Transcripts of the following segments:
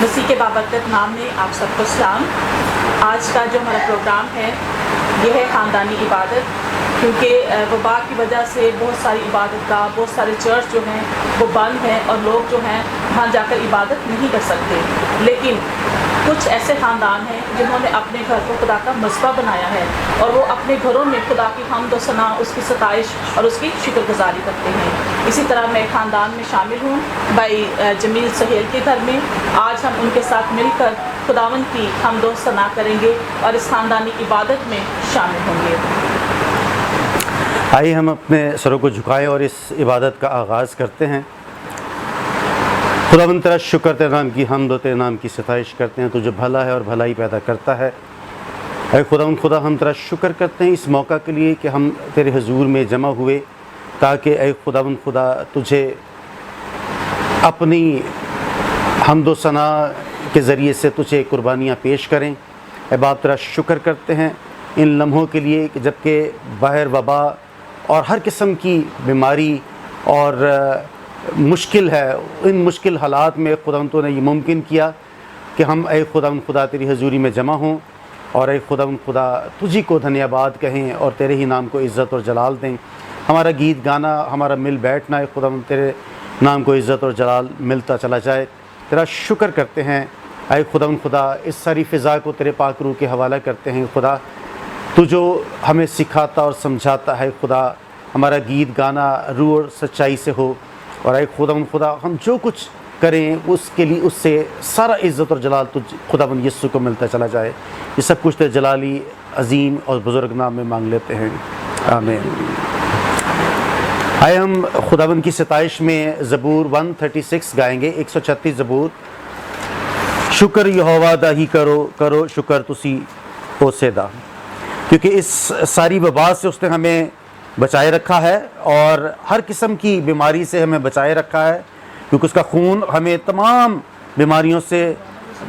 मसीह के बाबरकत नाम में आप सबको सलाम। आज का जो हमारा प्रोग्राम है ये है ख़ानदानी इबादत, क्योंकि वबा की वजह से बहुत सारी इबादत का बहुत सारे चर्च जो हैं वो बंद हैं और लोग जो हैं वहाँ जाकर इबादत नहीं कर सकते। लेकिन कुछ ऐसे ख़ानदान हैं जिन्होंने अपने घर को खुदा का मस्बा बनाया है और वो अपने घरों में खुदा की हम्द व सना, उसकी सताइश और उसकी शुक्रगुजारी करते हैं। इसी तरह मैं ख़ानदान में शामिल हूँ भाई जमील सहेल के घर में। आज हम उनके साथ मिलकर खुदावंद की हम्द व सना करेंगे और इस ख़ानदानी इबादत में शामिल होंगे। आइए हम अपने सरों को झुकाएं और इस इबादत का आगाज़ करते हैं। खुदावंद तेरा शुक्र, तेरे नाम की हम्द और तेरे नाम की सताइश करते हैं। तू जो भला है और भलाई पैदा करता है। ऐ खुदावंद खुदा, हम तेरा शुक्र करते हैं इस मौका के लिए कि हम तेरे हुजूर में जमा हुए, ताकि ऐ खुदावंद खुदा तुझे अपनी हम्द व सना के ज़रिए से तुझे कुर्बानियाँ पेश करें। ऐ बाप तेरा शुक्र करते हैं इन लम्हों के लिए कि जबकि बाहर वबा और हर किस्म की बीमारी और मुश्किल है, इन मुश्किल हालात में खुदावंद तूने ये मुमकिन किया कि हम ऐ खुदावंद खुदा तेरी हजूरी में जमा हों और ऐ खुदावंद खुदा तुझी को धन्यवाद कहें और तेरे ही नाम को इज़्ज़त और जलाल दें। हमारा गीत गाना, हमारा मिल बैठना है खुदावंद तेरे नाम को इज़्ज़त और जलाल मिलता चला जाए। तेरा शुक्र करते हैं ऐ खुदावंद खुदा, इस सारी फ़िज़ा को तेरे पाक रूह के हवाला करते हैं। खुदा तू जो हमें सिखाता और समझाता है खुदा, हमारा गीत गाना रूह और सच्चाई से हो और ऐ खुदावंद खुदा हम जो कुछ करें उसके लिए उससे सारा इज़्ज़त और जलाल तुझ खुदावंद यीशु को मिलता चला जाए। ये सब कुछ तेरे जलाली अजीम और बुज़ुर्ग नाम में मांग लेते हैं, आमीन। आए हम खुदावंद की सताइश में ज़बूर 136 गाएंगे। 136 ज़बूर। शुक्र यहोवा दा ही करो, करो शुक्र तुसी होसे दा, क्योंकि इस सारी वबा से उसने हमें बचाए रखा है और हर किस्म की बीमारी से हमें बचाए रखा है, क्योंकि उसका खून हमें तमाम बीमारियों से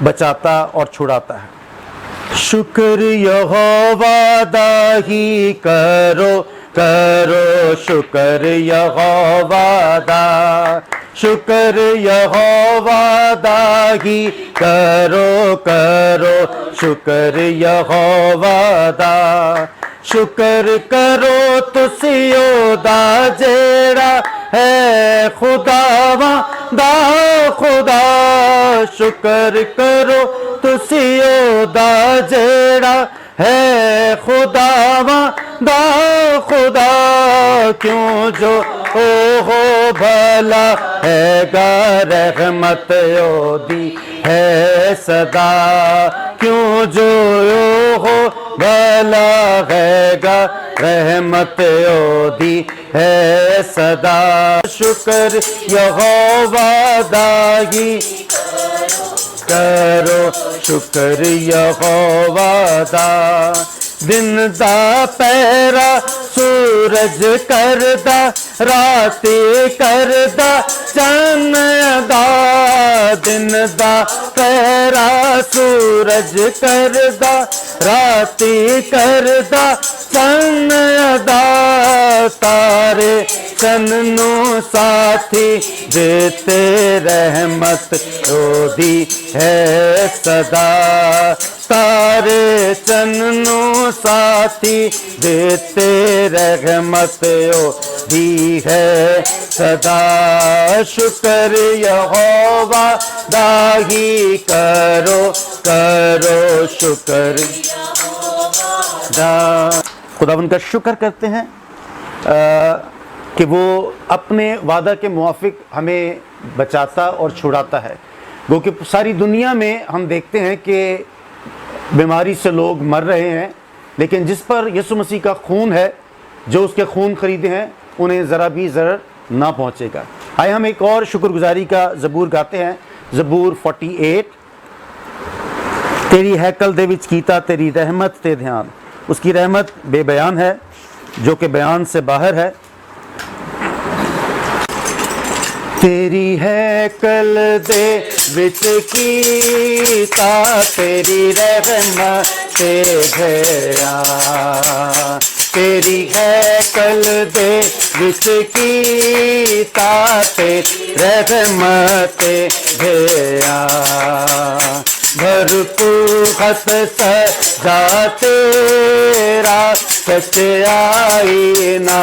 बचाता और छुड़ाता है। शुक्र यहोवा दा ही करो, करो शुक्र यहोवा दा, शुक्र यहोवा दा ही करो, करो शुक्र यहोवा दा। शुक्र करो तुसी ओदा जेड़ा है खुदावा दा खुदा, शुक्र करो तुसी ओदा जेड़ा है खुदावा दा खुदा। क्यों जो हो भला है गा, रहमत ओदी है सदा। क्यों जो हो भला है गा, रहमत ओदी है सदा। शुक्र यहोवा दा ही करो, शुक्र यहोवा दा। दिन दा पैरा सूरज करदा, राती करदा चन्न दा। दिन दा पैरा सूरज करदा, राती करदा चन्न दा। तारे चन्नू साथी देते, रहमत ओदी है सदा। तारे चन्नू साथी देते, रहमत ओदी है सदा। शुक्र यहोवा दा ही करो, करो शुक्र दा। खुदावंद का शुक्र करते हैं कि वो अपने वादा के मुआफिक हमें बचाता और छुड़ाता है। वो कि सारी दुनिया में हम देखते हैं कि बीमारी से लोग मर रहे हैं, लेकिन जिस पर यीशु मसीह का खून है, जो उसके खून खरीदे हैं, उन्हें ज़रा भी ज़रर ना पहुँचेगा। आइए हम एक और शुक्रगुजारी का ज़बूर गाते हैं। ज़बूर 48। तेरी हैकल दे विच कीता तेरी रहमत ते ध्यान। उसकी रहमत बेबयान है, जो कि बयान से बाहर है। तेरी हैकल दे विच कीता तेरी रहमत ते ध्यान। تیری ہے کل دے وچ کیتا تے رحمت بھیا بھرپور خط سجا تیرا سچائی نہ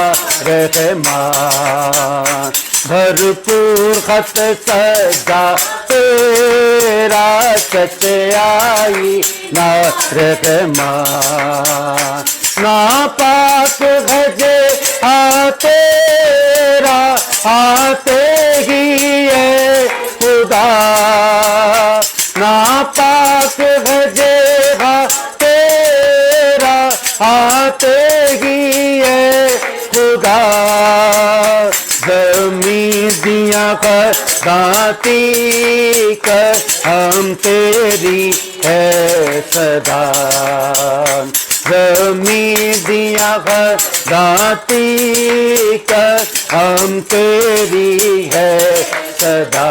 رحمان بھرپور خط سجا تیرا سچائی نہ رحمان ناپاک بھجے تیرا آتے ہی ہے خدا ناپاک بھجے تیرا آتے ہی ہے خدا زمین دیا خداتی کر ہم تیری ہے صدا زمین دیا خداتی کر ہم تیری ہے صدا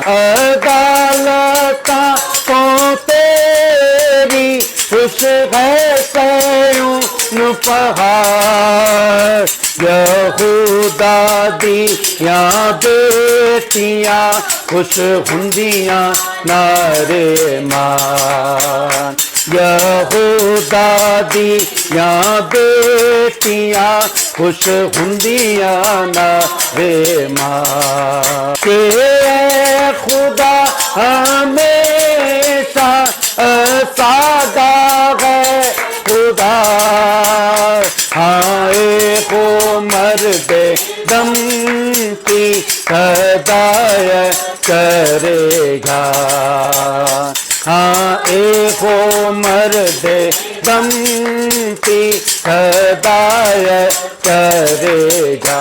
عدالتاں کو تیری خوش ہے سیوں پہاڑ یہودا دیا بیٹیاں خوش ہندیاں نارے مان یہودا دیا بیٹیاں خوش ہندیاں نارے مان کہ اے خدا ہمیشہ سادہ ہے خدا ہائے کو مرد دم کی ہدایت کرے گا ہاں ایک ہو مرد دم کی ہدایت کرے گا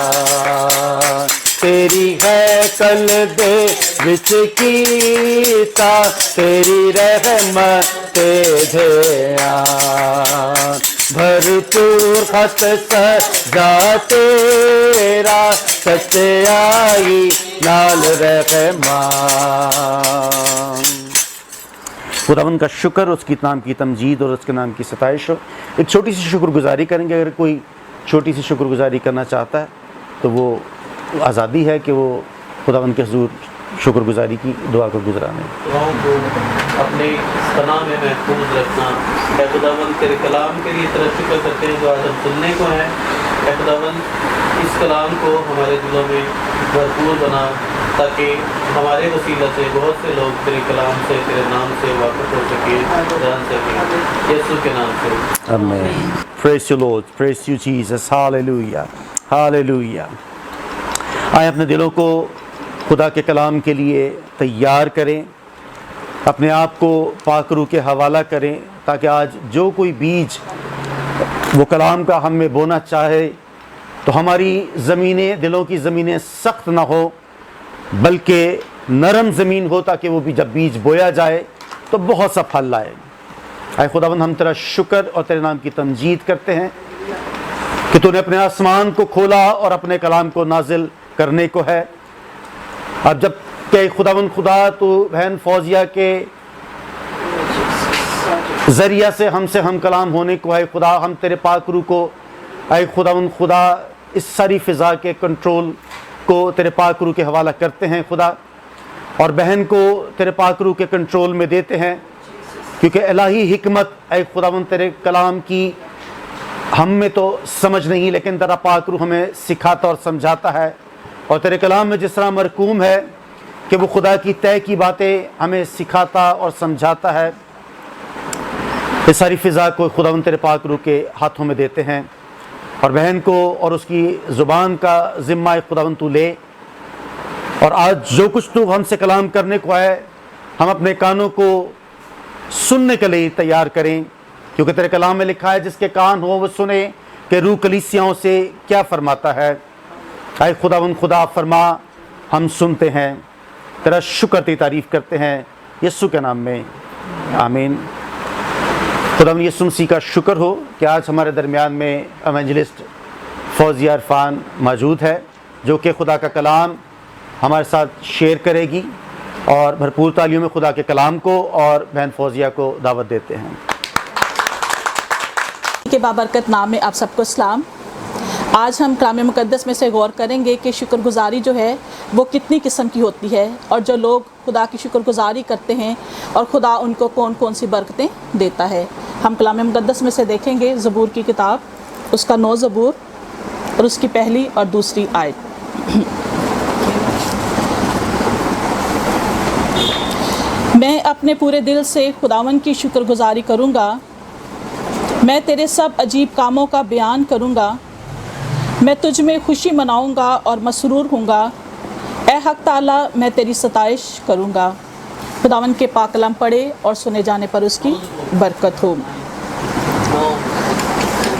تیری ہے کل دے وچ کیتا تیری رحمت دھیان بھرپور خط سجا تیرا سچائی نال رحمان خداوند کا شکر اس کے نام کی تمجید اور اس کے نام کی ستائش ہو ایک چھوٹی سی شکر گزاری کریں گے اگر کوئی چھوٹی سی شکر گزاری کرنا چاہتا ہے تو وہ آزادی ہے کہ وہ خداوند کے حضور شکر گزاری کی دعا کو گزرانے دعاؤں کو اپنے پناہ میں محفوظ رکھنا اے خداوند تیرے کلام کے لیے طرح شکر کرتے ہیں جو آج ہم سننے کو ہیں اے خداوند اس کلام کو ہمارے دلوں میں بھرپور بنا تاکہ ہمارے وسیلہ سے بہت سے لوگ تیرے کلام سے تیرے نام سے واقف ہو سکیں جان سکیں یسوع کے نام سے آمین Praise you Lord, praise you Jesus, hallelujah, hallelujah آئے اپنے دلوں کو خدا کے کلام کے لیے تیار کریں اپنے آپ کو پاک روح کے حوالہ کریں تاکہ آج جو کوئی بیج وہ کلام کا ہم میں بونا چاہے تو ہماری زمینیں دلوں کی زمینیں سخت نہ ہو بلکہ نرم زمین ہو تاکہ وہ بھی جب بیج بویا جائے تو بہت سا پھل لائے اے خداوند ہم تیرا شکر اور تیرے نام کی تمجید کرتے ہیں کہ تو نے اپنے آسمان کو کھولا اور اپنے کلام کو نازل کرنے کو ہے اب جب کہ خداوند خدا تو بہن فوزیہ کے ذریعہ سے ہم کلام ہونے کو ہے خدا ہم تیرے پاک روح کو اے خداوند خدا اس ساری فضا کے کنٹرول کو تیرے پاک روح کے حوالہ کرتے ہیں خدا اور بہن کو تیرے پاک روح کے کنٹرول میں دیتے ہیں کیونکہ الہی حکمت اے خداوند تیرے کلام کی ہم میں تو سمجھ نہیں لیکن تیرا پاک روح ہمیں سکھاتا اور سمجھاتا ہے اور تیرے کلام میں جس طرح مرکوم ہے کہ وہ خدا کی طے کی باتیں ہمیں سکھاتا اور سمجھاتا ہے اس ساری فضا کو خداوند تیرے پاک روح کے ہاتھوں میں دیتے ہیں اور بہن کو اور اس کی زبان کا ذمہ خداوند تو لے اور آج جو کچھ تو ہم سے کلام کرنے کو آئے ہم اپنے کانوں کو سننے کے لیے تیار کریں کیونکہ تیرے کلام میں لکھا ہے جس کے کان ہو وہ سنے کہ روح کلیسیاؤں سے کیا فرماتا ہے اے خداوند خدا فرما ہم سنتے ہیں تیرا شکر تیری تعریف کرتے ہیں یسوع کے نام میں آمین خداوند یسوع مسیح کا شکر ہو کہ آج ہمارے درمیان میں ایونجلسٹ فوزیہ عرفان موجود ہے جو کہ خدا کا کلام ہمارے ساتھ شیئر کرے گی اور بھرپور تعلیم میں خدا کے کلام کو اور بہن فوزیہ کو دعوت دیتے ہیں के बाबरकत नाम में आप सबको सलाम। आज हम कलाम मुक़द्दस में से गौर करेंगे कि शुक्रगुज़ारी जो है वो कितनी किस्म की होती है और जो लोग खुदा की शुक्रगुज़ारी करते हैं और खुदा उनको कौन कौन सी बरकतें देता है। हम कलाम मुक़द्दस में से देखेंगे ज़बूर की किताब, उसका 9 ज़बूर और उसकी पहली और दूसरी आयत। मैं अपने पूरे दिल से खुदावन की शुक्रगुज़ारी करूँगा, मैं तेरे सब अजीब कामों का बयान करूँगा, मैं तुझ में खुशी मनाऊँगा और मसरूर हूँगा। ए हक़ ताला मैं तेरी सताइश करूँगा। खुदावन के पाक कलाम पढ़े और सुने जाने पर उसकी बरकत हो।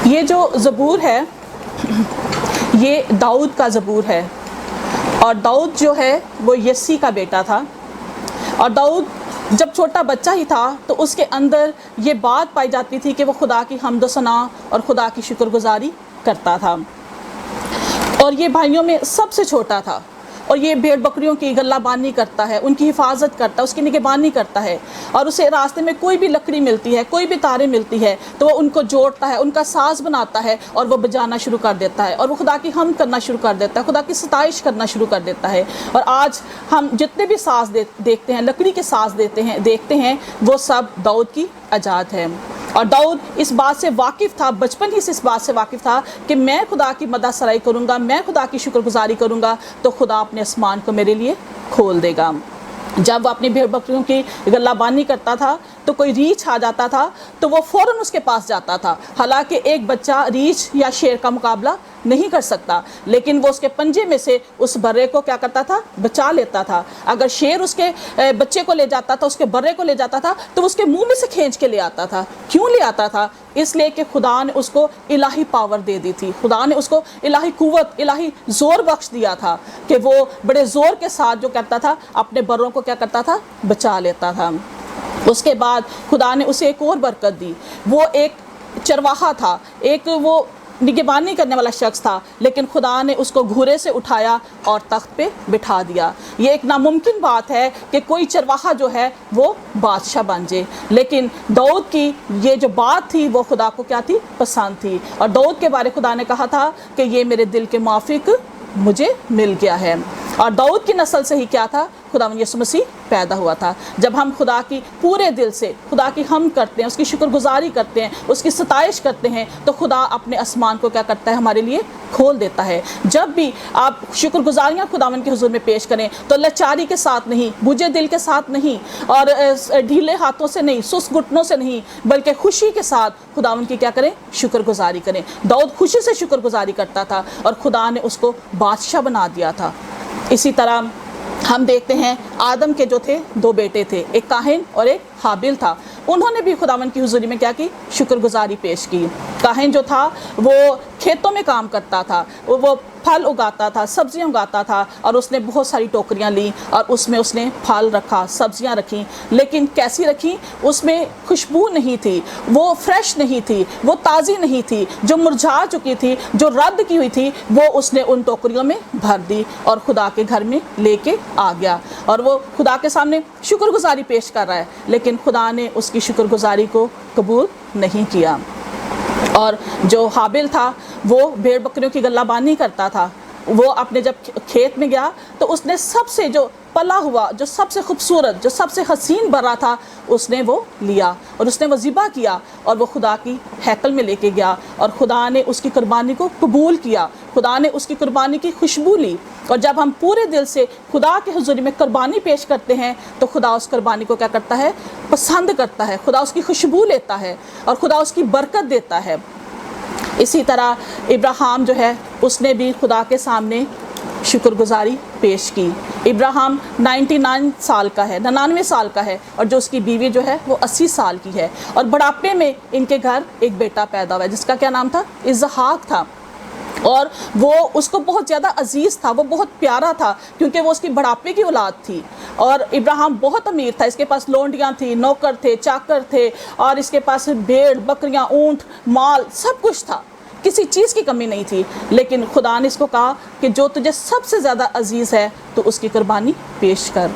ये जो ज़बूर है ये दाऊद का ज़बूर है और दाऊद जो है वो यस्सी का बेटा था। और दाऊद जब छोटा बच्चा ही था तो उसके अंदर ये बात पाई जाती थी कि वो खुदा की हम्द सना और खुदा की शुक्रगुज़ारी करता था। और ये भाइयों में सबसे छोटा था और ये भेड़ बकरियों की गल्लाबानी करता है, उनकी हिफाजत करता है, उसकी निगहबानी करता है। और उसे रास्ते में कोई भी लकड़ी मिलती है, कोई भी तारे मिलती है तो वो उनको जोड़ता है, उनका साज बनाता है और वो बजाना शुरू कर देता है और वो खुदा की हम्द करना शुरू कर देता है, खुदा की सताइश करना शुरू कर देता है। और आज हम जितने भी साज देखते हैं, लकड़ी के साज देखते हैं वो सब दाऊद की अजाद है। और दाऊद इस बात से वाकिफ़ था, बचपन ही से इस बात से वाकिफ़ था कि मैं खुदा की मदद सराई करूँगा, मैं खुदा की शुक्रगुज़ारी करूँगा तो खुदा अपने आसमान को मेरे लिए खोल देगा। जब वो अपनी भेड़ बकरियों की गल्लाबानी करता था तो कोई रीछ आ जाता था तो वो फ़ौरन उसके पास जाता था। हालांकि एक बच्चा रीछ या शेर का मुकाबला नहीं कर सकता, लेकिन वो उसके पंजे में से उस बर्रे को क्या करता था, बचा लेता था। अगर शेर उसके बच्चे को ले जाता था, उसके बर्रे को ले जाता था तो उसके मुंह में से खींच के ले आता था। क्यों ले आता था? इसलिए कि खुदा ने उसको इलाही पावर दे दी थी, खुदा ने उसको इलाही कुव्वत, इलाही ज़ोर बख्श दिया था कि वो बड़े ज़ोर के साथ जो करता था अपने बर्रों को क्या करता था, बचा लेता था। उसके बाद खुदा ने उसे एक और बरकत दी। वो एक चरवाहा था, एक वो निगहबानी करने वाला शख्स था, लेकिन खुदा ने उसको घूरे से उठाया और तख्त पे बिठा दिया। ये एक नामुमकिन बात है कि कोई चरवाहा जो है वो बादशाह बन जाए, लेकिन दाऊद की ये जो बात थी वो खुदा को क्या थी, पसंद थी। और दाऊद के बारे खुदा ने कहा था कि ये मेरे दिल के माफिक मुझे मिल गया है। और दाऊद की नस्ल से ही क्या था, खुदावंद यीशु मसीह पैदा हुआ था। जब हम खुदा की पूरे दिल से खुदा की हम करते हैं, उसकी शुक्रगुज़ारी करते हैं, उसकी सताइश करते हैं तो खुदा अपने आसमान को क्या करता है, हमारे लिए खोल देता है। जब भी आप शुक्रगुज़ारियाँ खुदावंद के हुज़ूर में पेश करें तो लाचारी के साथ नहीं, बुझे दिल के साथ नहीं और ढीले हाथों से नहीं, सुस्त घुटनों से नहीं, बल्कि खुशी के साथ खुदावंद की क्या करें, शुक्रगुज़ारी करें। दाऊद खुशी से शुक्रगुज़ारी करता था और खुदा ने उसको बादशाह बना दिया था। इसी तरह हम देखते हैं आदम के जो थे 2 बेटे थे, एक काहिन और एक हाबिल था। उन्होंने भी खुदावंद की हुज़ूरी में क्या की, शुक्रगुज़ारी पेश की। काहिन जो था वो खेतों में काम करता था, वो फल उगाता था, सब्जियां उगाता था और उसने बहुत सारी टोकरियां ली और उसमें उसने फल रखा, सब्जियां रखी, लेकिन कैसी रखी, उसमें खुशबू नहीं थी, वो फ्रेश नहीं थी, वो ताज़ी नहीं थी, जो मुरझा चुकी थी, जो रद्द की हुई थी, वो उसने उन टोकरियों में भर दी और खुदा के घर में लेके आ गया। और वो खुदा के सामने शुक्रगुज़ारी पेश कर रहा है, लेकिन खुदा ने उसकी शुक्रगुज़ारी को कबूल नहीं किया। और जो हाबिल था वो भेड़ बकरियों की गल्लाबानी करता था। वो अपने जब खेत में गया तो उसने सबसे जो पला हुआ, जो सबसे खूबसूरत, जो सबसे हसीन बर्रा था, उसने वो लिया और उसने वो ज़िबा किया और वो खुदा की हैकल में लेके गया और खुदा ने उसकी कुर्बानी को कबूल किया। खुदा ने उसकी कुर्बानी की खुशबू ली। और जब हम पूरे दिल से खुदा के हुज़ूरी में कुर्बानी पेश करते हैं तो खुदा उस कुर्बानी को क्या करता है, पसंद करता है, खुदा उसकी खुशबू लेता है और खुदा उसकी बरकत देता है। इसी तरह इब्राहिम जो है उसने भी खुदा के सामने शुक्रगुज़ारी पेश की। इब्राहिम 99 साल का है, 99 साल का है और जो उसकी बीवी जो है वो 80 साल की है। और बुढ़ापे में इनके घर एक बेटा पैदा हुआ जिसका क्या नाम था, इसहाक था। और वो उसको बहुत ज़्यादा अजीज़ था, वो बहुत प्यारा था क्योंकि वो उसकी बुढ़ापे की औलाद थी। और इब्राहिम बहुत अमीर था, इसके पास लोंडियाँ थी, नौकर थे, चाकर थे और इसके पास भेड़ बकरियाँ, ऊँट, माल सब कुछ था, किसी चीज़ की कमी नहीं थी। लेकिन खुदा ने इसको कहा कि जो तुझे सबसे ज़्यादा अजीज़ है तो उसकी कुर्बानी पेश कर।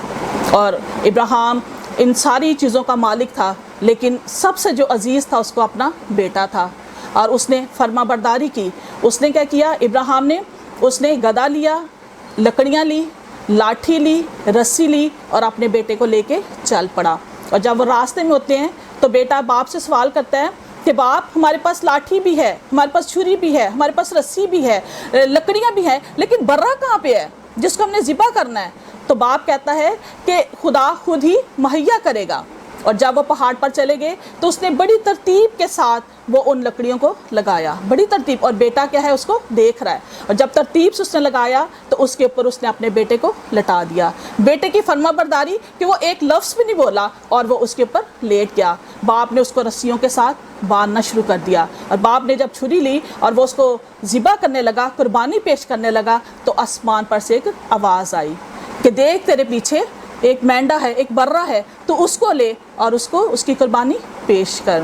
और इब्राहिम इन सारी चीज़ों का मालिक था, लेकिन सबसे जो अजीज़ था उसको अपना बेटा था। اور اس نے فرما برداری کی. اس نے کیا کیا؟ ابراہیم نے اس نے گدا لیا, لکڑیاں لی, لاٹھی لی, رسی لی اور اپنے بیٹے کو لے کے چل پڑا. اور جب وہ راستے میں ہوتے ہیں تو بیٹا باپ سے سوال کرتا ہے کہ باپ ہمارے پاس لاٹھی بھی ہے, ہمارے پاس چھری بھی ہے, ہمارے پاس رسی بھی ہے, لکڑیاں بھی ہیں, لیکن برا کہاں پہ ہے جس کو ہم نے ذبح کرنا ہے؟ تو باپ کہتا ہے کہ خدا خود ہی مہیا کرے گا. اور جب وہ پہاڑ پر چلے گئے تو اس نے بڑی ترتیب کے ساتھ وہ ان لکڑیوں کو لگایا, بڑی ترتیب, اور بیٹا کیا ہے اس کو دیکھ رہا ہے. اور جب ترتیب سے اس نے لگایا تو اس کے اوپر اس نے اپنے بیٹے کو لٹا دیا. بیٹے کی فرما برداری کہ وہ ایک لفظ بھی نہیں بولا اور وہ اس کے اوپر لیٹ گیا. باپ نے اس کو رسیوں کے ساتھ باندھنا شروع کر دیا, اور باپ نے جب چھری لی اور وہ اس کو ذبح کرنے لگا, قربانی پیش کرنے لگا, تو آسمان پر سے ایک آواز آئی کہ دیکھ تیرے پیچھے ایک مینڈا ہے, ایک برہ ہے, تو اس کو لے اور اس کی قربانی پیش کر.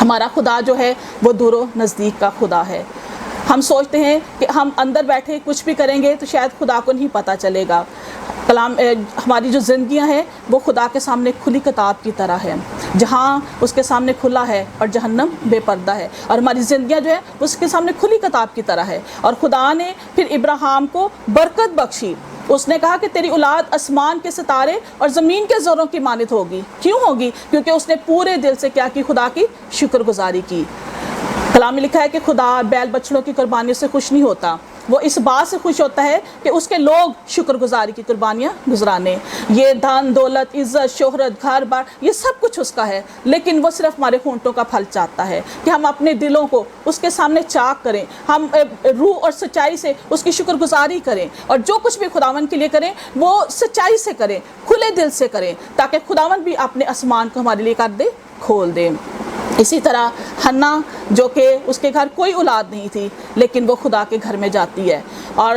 ہمارا خدا جو ہے وہ دور و نزدیک کا خدا ہے. ہم سوچتے ہیں کہ ہم اندر بیٹھے کچھ بھی کریں گے تو شاید خدا کو نہیں پتہ چلے گا. ہماری جو زندگیاں ہیں وہ خدا کے سامنے کھلی کتاب کی طرح ہے, جہاں اس کے سامنے کھلا ہے اور جہنم بے پردہ ہے, اور ہماری زندگیاں جو ہے اس کے سامنے کھلی کتاب کی طرح ہے. اور خدا نے پھر ابراہیم کو برکت بخشی. اس نے کہا کہ تیری اولاد آسمان کے ستارے اور زمین کے زروں کی مانند ہوگی. کیوں ہوگی؟ کیونکہ اس نے پورے دل سے کیا کی؟ خدا کی شکر گزاری کی. کلام میں لکھا ہے کہ خدا بیل بچڑوں کی قربانیوں سے خوش نہیں ہوتا, وہ اس بات سے خوش ہوتا ہے کہ اس کے لوگ شکر گزاری کی قربانیاں گزرانے. یہ دھن دولت عزت شہرت گھر بار یہ سب کچھ اس کا ہے, لیکن وہ صرف ہمارے ہونٹوں کا پھل چاہتا ہے کہ ہم اپنے دلوں کو اس کے سامنے چاک کریں, ہم روح اور سچائی سے اس کی شکر گزاری کریں, اور جو کچھ بھی خداوند کے لیے کریں وہ سچائی سے کریں, کھلے دل سے کریں, تاکہ خداوند بھی اپنے آسمان کو ہمارے لیے کر دے, کھول دے. اسی طرح حنا جو کہ اس کے گھر کوئی اولاد نہیں تھی, لیکن وہ خدا کے گھر میں جاتی ہے اور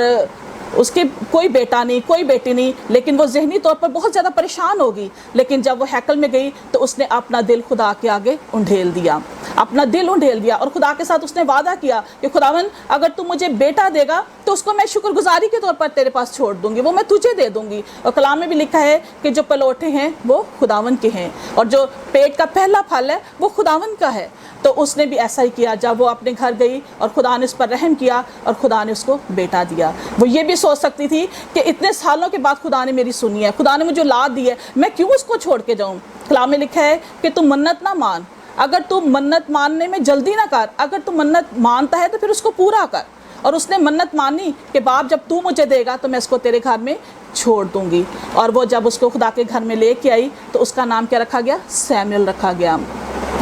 اس کے کوئی بیٹا نہیں کوئی بیٹی نہیں, لیکن وہ ذہنی طور پر بہت زیادہ پریشان ہوگی. لیکن جب وہ ہیکل میں گئی تو اس نے اپنا دل خدا کے آگے انڈھیل دیا, اپنا دل انڈھیل دیا, اور خدا کے ساتھ اس نے وعدہ کیا کہ خداوند اگر تو مجھے بیٹا دے گا تو اس کو میں شکر گزاری کے طور پر تیرے پاس چھوڑ دوں گی, وہ میں تجھے دے دوں گی. اور کلام میں بھی لکھا ہے کہ جو پلوٹے ہیں وہ خداوند کے ہیں, اور جو پیٹ کا پہلا پھل ہے وہ خداوند کا ہے. تو اس نے بھی ایسا ہی کیا. جب وہ اپنے گھر گئی اور خدا نے اس پر رحم کیا اور خدا نے اس کو بیٹا دیا. وہ یہ بھی سوچ سکتی تھی کہ اتنے سالوں کے بعد خدا نے میری سنی ہے, خدا نے مجھے اولاد دی ہے, میں کیوں اس کو چھوڑ کے جاؤں. کلام میں لکھا ہے کہ تم منت نہ مان, اگر تم منت ماننے میں جلدی نہ کر, اگر تم منت مانتا ہے تو پھر اس کو پورا کر. اور اس نے منت مانی کہ باپ جب تو مجھے دے گا تو میں اس کو تیرے گھر میں چھوڑ دوں گی. اور وہ جب اس کو خدا کے گھر میں لے کے آئی تو اس کا نام کیا رکھا گیا؟ سیموئل رکھا گیا.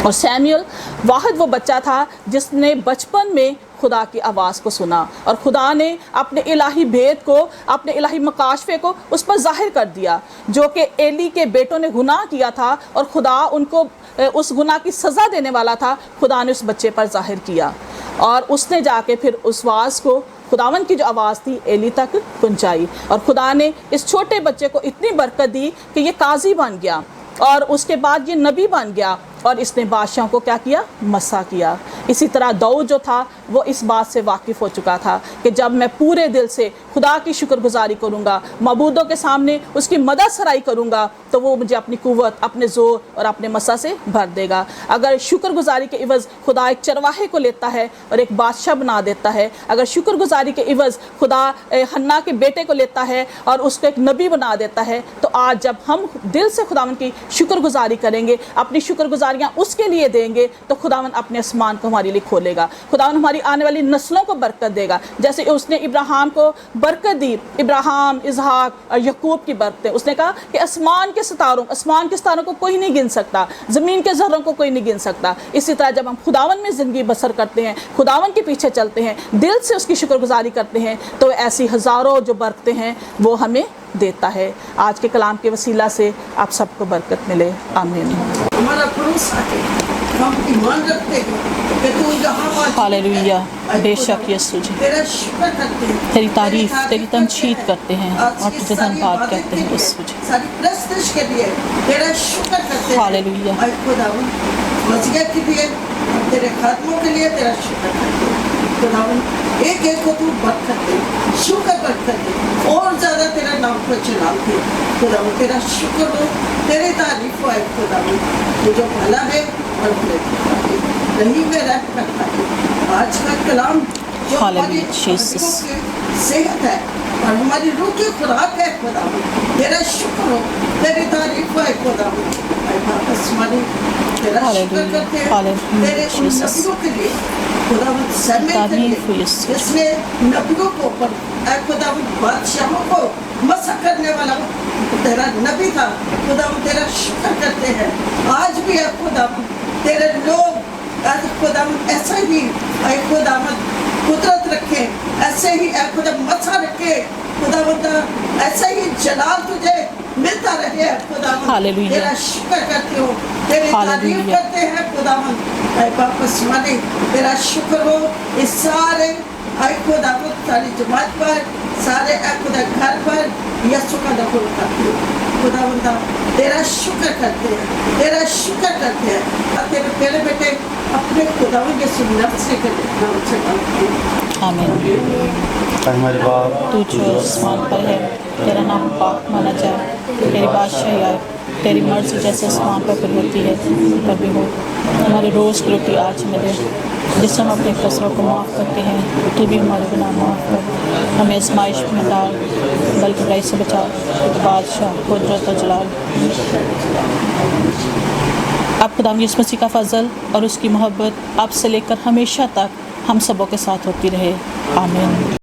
اور سیموئل واحد وہ بچہ تھا جس نے بچپن میں خدا کی آواز کو سنا, اور خدا نے اپنے الہی بھید کو, اپنے الہی مکاشفے کو اس پر ظاہر کر دیا. جو کہ ایلی کے بیٹوں نے گناہ کیا تھا اور خدا ان کو اس گناہ کی سزا دینے والا تھا, خدا نے اس بچے پر ظاہر کیا, اور اس نے جا کے پھر اس آواز کو, خداوند کی جو آواز تھی, ایلی تک پہنچائی. اور خدا نے اس چھوٹے بچے کو اتنی برکت دی کہ یہ قاضی بن گیا, اور اس کے بعد یہ نبی بن گیا, اور اس نے بادشاہوں کو کیا کیا؟ مسا کیا. اسی طرح داؤد جو تھا وہ اس بات سے واقف ہو چکا تھا کہ جب میں پورے دل سے خدا کی شکر گزاری کروں گا, معبودوں کے سامنے اس کی مدد سرائی کروں گا, تو وہ مجھے اپنی قوت, اپنے زور اور اپنے مسا سے بھر دے گا. اگر شکر گزاری کے عوض خدا ایک چرواہے کو لیتا ہے اور ایک بادشاہ بنا دیتا ہے, اگر شکر گزاری کے عوض خدا حنا کے بیٹے کو لیتا ہے اور اس کو ایک نبی بنا دیتا ہے, تو آج جب ہم دل سے خداوند کی شکر گزاری کریں گے, اپنی شکر گزاریاں اس کے لیے دیں گے, تو خداوند اپنے آسمان کو ہمارے لیے کھولے گا. خداوند ہماری آنے والی نسلوں کو برکت دے گا, جیسے اس نے ابراہیم کو برکت دی, ابراہیم, اسحاق اور یعقوب کی برکتیں. اس نے کہا کہ آسمان کے ستاروں کو کوئی نہیں گن سکتا, زمین کے ذروں کو کوئی نہیں گن سکتا. اسی طرح جب ہم خداوند میں زندگی بسر کرتے ہیں, خداوند کے پیچھے چلتے ہیں, دل سے اس کی شکر گزاری کرتے ہیں, تو ایسی ہزاروں جو برکتیں ہیں وہ ہمیں دیتا ہے. آج کے کلام کے وسیلہ سے آپ سب کو برکت ملے. آمین. ہمارا بھروسہ ہے, ہم ایمان رکھتے ہیں کہ تو یہاں موجود ہے. ہاللویہ. بے شک یسوع جی, تیرا شکر کرتے ہیں, تیری تعریف, تیری تمجید کرتے ہیں اور تجھے دھن بات کہتے ہیں یسوع جی. ساری پرستش کے لیے تیرا شکر کرتے ہیں. ہاللویہ. اے خداوند مسیح کے لیے, تیرے خادموں کے لیے تیرا شکر کرتے ہیں. خداوند ایک ایک کو تو برکت دے, شکر برکت دے, اور زیادہ تیرا نام کو چلاتے. خداوند تیرا شکر ہو, تیری تعریف ہو. اے خداوند تو جو بھلا ہے اور بھلے वही में रह करता है। आज का कलाम जो हमारी Hallelujah, Jesus. हड्डियों की सेहत है और हमारी रूह की खुराक है खुदा, तेरा शुक्र हो, तेरी तारीफ है खुदा। वापस हमारी तेरा शुक्र Hallelujah, करते हैं Hallelujah, तेरे उन Jesus. नबियों के लिए खुदा समय के लिए तारीफ हो यीशु। जिसने नबियों को खुदा बादशाहों को मसा करने वाला तेरा नबी था खुदा, तेरा शुक्र करते हैं। आज भी है खुदा तेरे लोग खुदा ऐसा ही खुदा कुदरत रखे, ऐसे ही खुदा मसा रखे खुदा, ऐसा ही जलाल तुझे मिलता रहे खुदा। Hallelujah. तेरा शुक्र करते हो, तेरी तारीफ Hallelujah. करते हैं खुदा। वापस माने तेरा शुक्र हो इस सारे खुदा सारी जमात पर, सारे खुदा घर पर यीशु का दखल करते हो खुदा। तेरा शुक्र करते हैं, तेरा शुक्र करते हैं। और तेरे प्यारे बेटे अपने खुदा के सुंदर से नाम से मांगते हैं। आमीन। हमारे बाप तू जो आसमान पर है, तेरा नाम पाक माना जाए, तेरी बादशाही आए, तेरी मर्जी जैसे आसमान पर फिर होती है पर भी हो। हमारे रोज़ की रोटी आज मिले, जिससे हम अपने कसरों को माफ़ करते हैं, तू भी हमारे गुनाह माफ़ कर। हमें आजमाइश में डाल, बल्कि बुराई से बचा, बादशाह कुदरत और जलाल। अब खुदा यीशु मसीह का फजल और उसकी मोहब्बत अब से लेकर हमेशा तक हम सबों के साथ होती रहे। आमीन।